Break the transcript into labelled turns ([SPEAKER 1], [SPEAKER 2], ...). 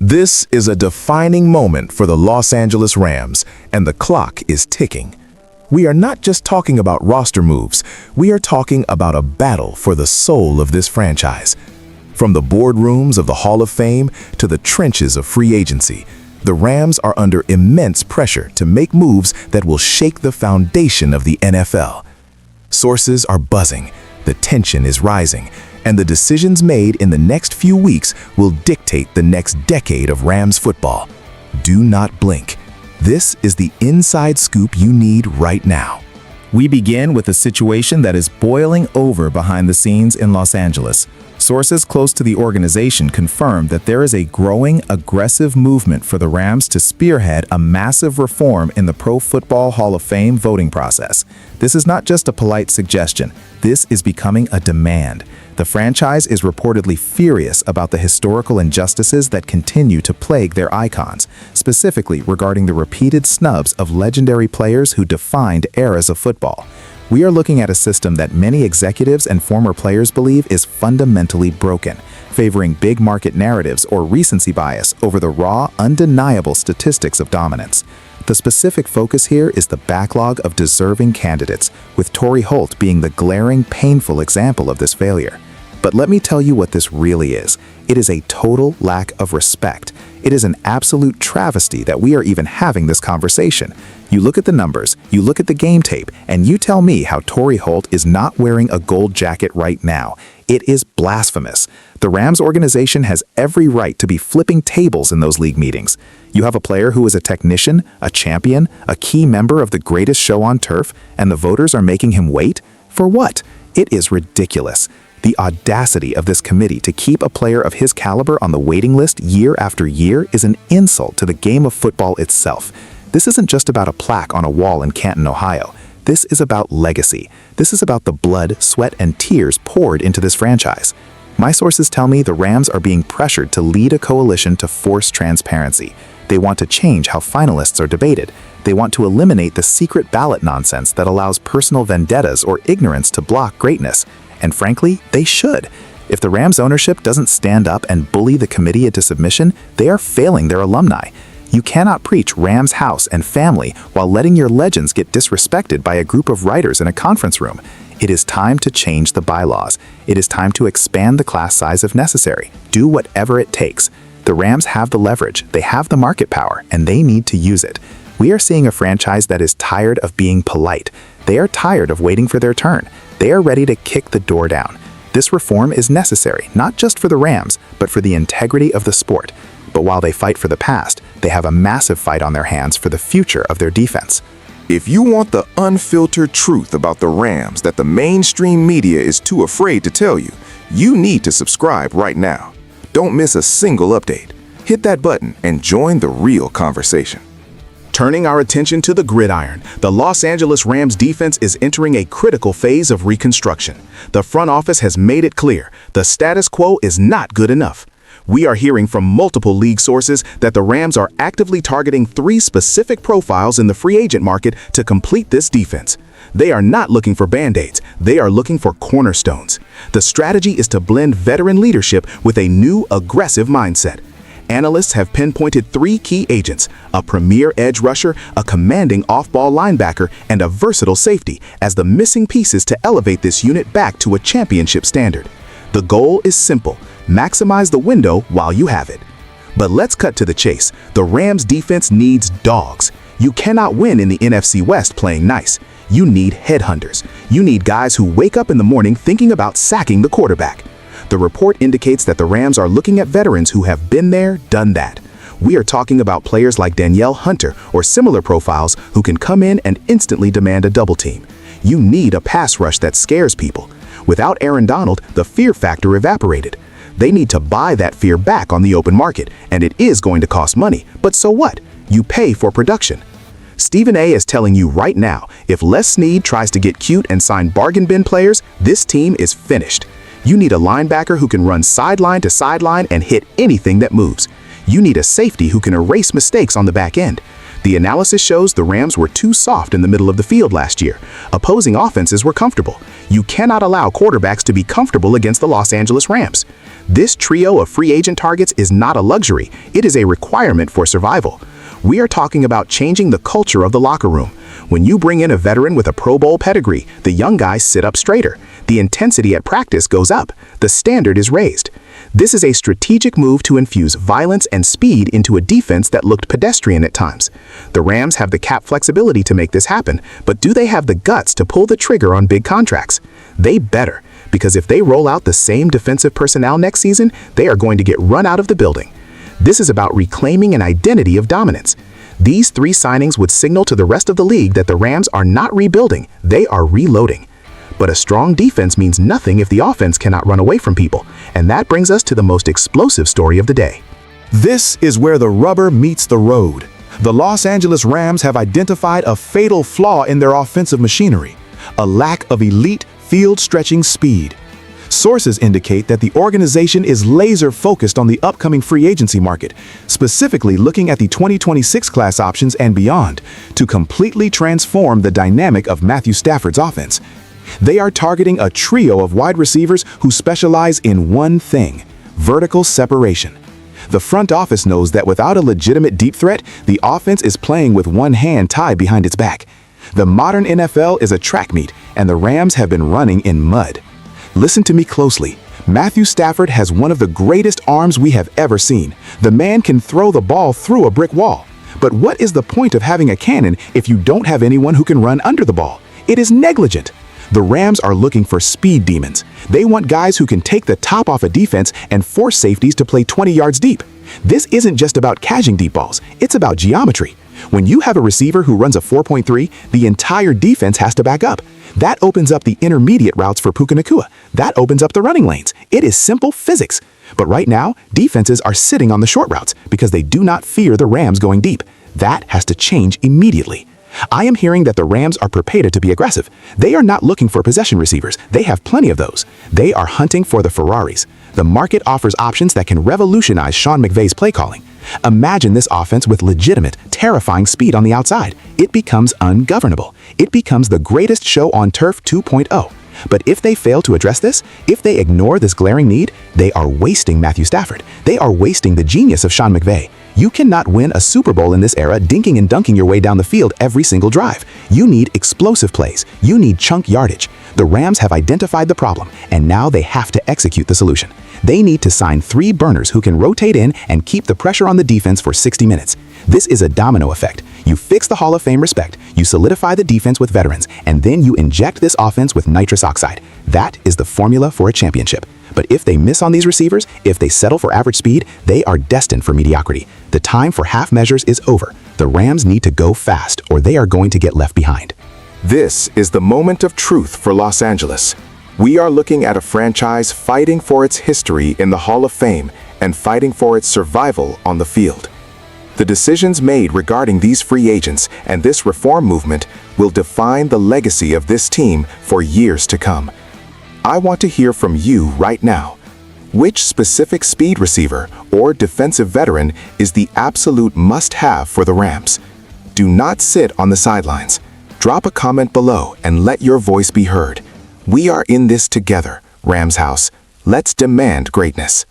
[SPEAKER 1] This is a defining moment for the Los Angeles Rams, and the clock is ticking. We are not just talking about roster moves, we are talking about a battle for the soul of this franchise. From the boardrooms of the Hall of Fame to the trenches of free agency, the Rams are under immense pressure to make moves that will shake the foundation of the NFL. Sources are buzzing, the tension is rising, and the decisions made in the next few weeks will dictate the next decade of Rams football. Do not blink. This is the inside scoop you need right now. We begin with a situation that is boiling over behind the scenes in Los Angeles. Sources close to the organization confirm that there is a growing, aggressive movement for the Rams to spearhead a massive reform in the Pro Football Hall of Fame voting process. This is not just a polite suggestion. This is becoming a demand. The franchise is reportedly furious about the historical injustices that continue to plague their icons, specifically regarding the repeated snubs of legendary players who defined eras of football. We are looking at a system that many executives and former players believe is fundamentally broken, favoring big market narratives or recency bias over the raw, undeniable statistics of dominance. The specific focus here is the backlog of deserving candidates, with Torrey Holt being the glaring, painful example of this failure. But let me tell you what this really is. It is a total lack of respect. It is an absolute travesty that we are even having this conversation. You look at the numbers, you look at the game tape, and you tell me how Torrey Holt is not wearing a gold jacket right now. It is blasphemous. The Rams organization has every right to be flipping tables in those league meetings. You have a player who is a technician, a champion, a key member of the greatest show on turf, and the voters are making him wait? For what? It is ridiculous. The audacity of this committee to keep a player of his caliber on the waiting list year after year is an insult to the game of football itself. This isn't just about a plaque on a wall in Canton, Ohio. This is about legacy. This is about the blood, sweat, and tears poured into this franchise. My sources tell me the Rams are being pressured to lead a coalition to force transparency. They want to change how finalists are debated. They want to eliminate the secret ballot nonsense that allows personal vendettas or ignorance to block greatness. And frankly, they should. If the Rams ownership doesn't stand up and bully the committee into submission, they are failing their alumni. You cannot preach Rams house and family while letting your legends get disrespected by a group of writers in a conference room. It is time to change the bylaws. It is time to expand the class size if necessary. Do whatever it takes. The Rams have the leverage, they have the market power, and they need to use it. We are seeing a franchise that is tired of being polite. They are tired of waiting for their turn. They are ready to kick the door down. This reform is necessary, not just for the Rams, but for the integrity of the sport. But while they fight for the past, they have a massive fight on their hands for the future of their defense.
[SPEAKER 2] If you want the unfiltered truth about the Rams that the mainstream media is too afraid to tell you, you need to subscribe right now. Don't miss a single update. Hit that button and join the real conversation.
[SPEAKER 1] Turning our attention to the gridiron, the Los Angeles Rams defense is entering a critical phase of reconstruction. The front office has made it clear, the status quo is not good enough. We are hearing from multiple league sources that the Rams are actively targeting 3 specific profiles in the free agent market to complete this defense. They are not looking for band-aids, they are looking for cornerstones. The strategy is to blend veteran leadership with a new, aggressive mindset. Analysts have pinpointed 3 key agents: a premier edge rusher, a commanding off-ball linebacker, and a versatile safety as the missing pieces to elevate this unit back to a championship standard. The goal is simple: maximize the window while you have it. But let's cut to the chase. The Rams defense needs dogs. You cannot win in the NFC West playing nice. You need headhunters. You need guys who wake up in the morning thinking about sacking the quarterback. The report indicates that the Rams are looking at veterans who have been there, done that. We are talking about players like Danielle Hunter or similar profiles who can come in and instantly demand a double team. You need a pass rush that scares people. Without Aaron Donald, the fear factor evaporated. They need to buy that fear back on the open market, and it is going to cost money. But so what? You pay for production. Stephen A. is telling you right now, if Les Snead tries to get cute and sign bargain bin players, this team is finished. You need a linebacker who can run sideline to sideline and hit anything that moves. You need a safety who can erase mistakes on the back end.
[SPEAKER 3] The analysis shows the Rams were too soft in the middle of the field last year. Opposing offenses were comfortable. You cannot allow quarterbacks to be comfortable against the Los Angeles Rams. This trio of free agent targets is not a luxury, it is a requirement for survival. We are talking about changing the culture of the locker room. When you bring in a veteran with a Pro Bowl pedigree, the young guys sit up straighter. The intensity at practice goes up. The standard is raised. This is a strategic move to infuse violence and speed into a defense that looked pedestrian at times. The Rams have the cap flexibility to make this happen, but do they have the guts to pull the trigger on big contracts? They better, because if they roll out the same defensive personnel next season, they are going to get run out of the building. This is about reclaiming an identity of dominance. These three signings would signal to the rest of the league that the Rams are not rebuilding, they are reloading. But a strong defense means nothing if the offense cannot run away from people, and that brings us to the most explosive story of the day.
[SPEAKER 1] This is where the rubber meets the road. The Los Angeles Rams have identified a fatal flaw in their offensive machinery, a lack of elite field-stretching speed. Sources indicate that the organization is laser-focused on the upcoming free agency market, specifically looking at the 2026 class options and beyond, to completely transform the dynamic of Matthew Stafford's offense. They are targeting a trio of wide receivers who specialize in one thing: vertical separation. The front office knows that without a legitimate deep threat, the offense is playing with one hand tied behind its back. The modern NFL is a track meet, and the Rams have been running in mud. Listen to me closely. Matthew Stafford has one of the greatest arms we have ever seen. The man can throw the ball through a brick wall. But what is the point of having a cannon if you don't have anyone who can run under the ball? It is negligent. The Rams are looking for speed demons. They want guys who can take the top off a defense and force safeties to play 20 yards deep. This isn't just about catching deep balls, it's about geometry. When you have a receiver who runs a 4.3, the entire defense has to back up. That opens up the intermediate routes for Puka Nacua. That opens up the running lanes. It is simple physics. But right now, defenses are sitting on the short routes because they do not fear the Rams going deep. That has to change immediately. I am hearing that the Rams are prepared to be aggressive. They are not looking for possession receivers. They have plenty of those. They are hunting for the Ferraris. The market offers options that can revolutionize Sean McVay's play calling. Imagine this offense with legitimate, terrifying speed on the outside. It becomes ungovernable. It becomes the greatest show on turf 2.0. But if they fail to address this, if they ignore this glaring need, they are wasting Matthew Stafford. They are wasting the genius of Sean McVay. You cannot win a Super Bowl in this era dinking and dunking your way down the field every single drive. You need explosive plays. You need chunk yardage. The Rams have identified the problem, and now they have to execute the solution. They need to sign 3 burners who can rotate in and keep the pressure on the defense for 60 minutes. This is a domino effect. You fix the Hall of Fame respect, you solidify the defense with veterans, and then you inject this offense with nitrous oxide. That is the formula for a championship. But if they miss on these receivers, if they settle for average speed, they are destined for mediocrity. The time for half measures is over. The Rams need to go fast, or they are going to get left behind.
[SPEAKER 2] This is the moment of truth for Los Angeles. We are looking at a franchise fighting for its history in the Hall of Fame and fighting for its survival on the field. The decisions made regarding these free agents and this reform movement will define the legacy of this team for years to come. I want to hear from you right now. Which specific speed receiver or defensive veteran is the absolute must-have for the Rams? Do not sit on the sidelines. Drop a comment below and let your voice be heard. We are in this together, Rams House. Let's demand greatness.